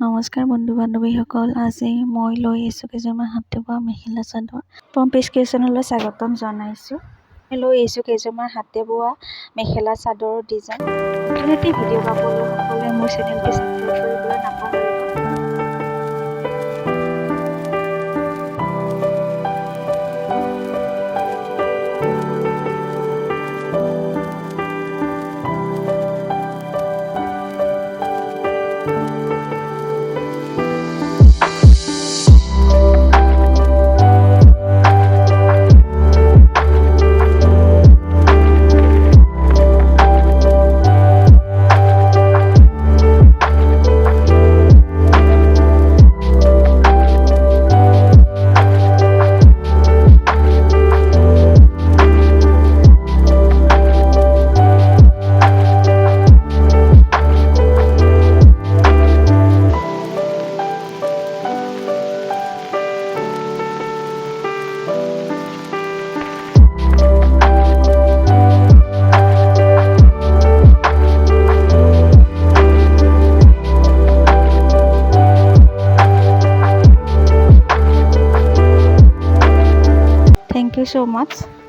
নমস্কাৰ বন্ধু বান্ধৱীসকল, আজি মই লৈ আহিছোঁ কেইযোৰমান হাতে বোৱা মেখেলা চাদৰ। পম্পিছ ক্ৰিয়েশ্যনলৈ স্বাগতম জনাইছোঁ। মই লৈ আহিছোঁ কেইযোৰমান হাতে বোৱা মেখেলা চাদৰৰ ডিজাইন। নতুন ভিডিঅ' পাবলৈ সকলোৱে মোৰ চেনেলটো ছাবস্ক্ৰাইব কৰিবলৈ নাপাহৰিব। Thank you so much.